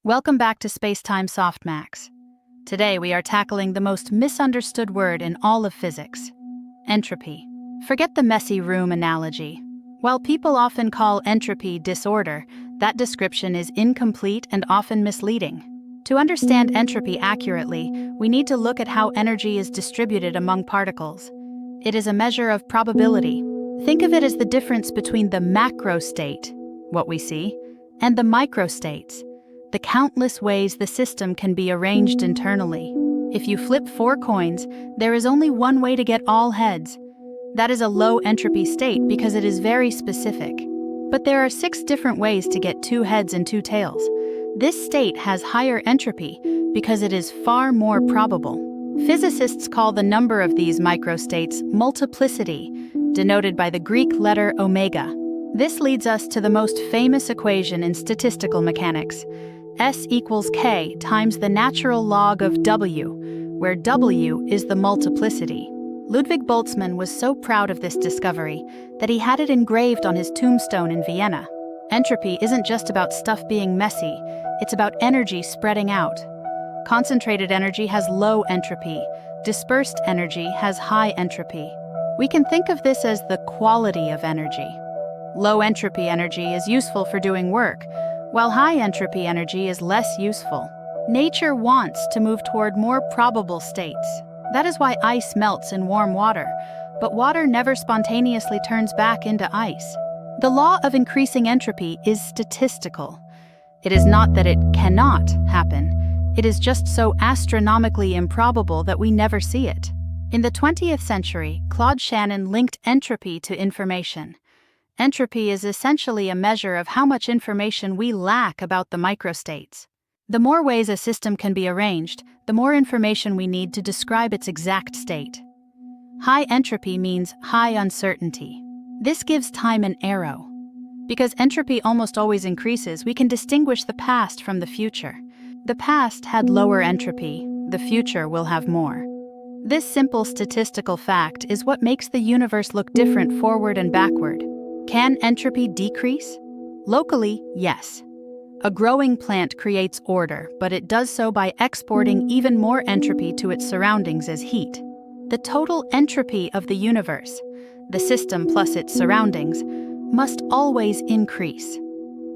Welcome back to Space-Time Softmax. Today we are tackling the most misunderstood word in all of physics: entropy. Forget the messy room analogy. While people often call entropy disorder, that description is incomplete and often misleading. To understand entropy accurately, we need to look at how energy is distributed among particles. It is a measure of probability. Think of it as the difference between the macro state, what we see, and the microstates, the countless ways the system can be arranged internally. If you flip 4 coins, there is only one way to get all heads. That is a low entropy state because it is very specific. But there are 6 different ways to get 2 heads and 2 tails. This state has higher entropy because it is far more probable. Physicists call the number of these microstates multiplicity, denoted by the Greek letter omega. This leads us to the most famous equation in statistical mechanics: S equals K times the natural log of W, where W is the multiplicity. Ludwig Boltzmann was so proud of this discovery that he had it engraved on his tombstone in Vienna. Entropy isn't just about stuff being messy, it's about energy spreading out. Concentrated energy has low entropy, dispersed energy has high entropy. We can think of this as the quality of energy. Low entropy energy is useful for doing work, while high entropy energy is less useful. Nature wants to move toward more probable states. That is why ice melts in warm water, but water never spontaneously turns back into ice. The law of increasing entropy is statistical. It is not that it cannot happen. It is just so astronomically improbable that we never see it. In the 20th century, Claude Shannon linked entropy to information. Entropy is essentially a measure of how much information we lack about the microstates. The more ways a system can be arranged, the more information we need to describe its exact state. High entropy means high uncertainty. This gives time an arrow. Because entropy almost always increases, we can distinguish the past from the future. The past had lower entropy, the future will have more. This simple statistical fact is what makes the universe look different forward and backward. Can entropy decrease? Locally, yes. A growing plant creates order, but it does so by exporting even more entropy to its surroundings as heat. The total entropy of the universe, the system plus its surroundings, must always increase.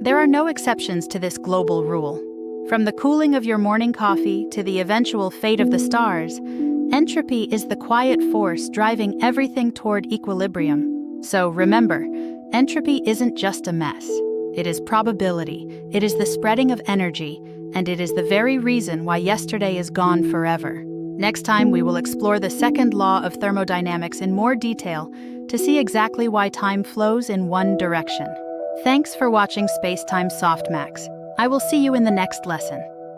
There are no exceptions to this global rule. From the cooling of your morning coffee to the eventual fate of the stars, entropy is the quiet force driving everything toward equilibrium. So remember, entropy isn't just a mess. It is probability, it is the spreading of energy, and it is the very reason why yesterday is gone forever. Next time, we will explore the second law of thermodynamics in more detail to see exactly why time flows in one direction. Thanks for watching Space-Time Softmax. I will see you in the next lesson.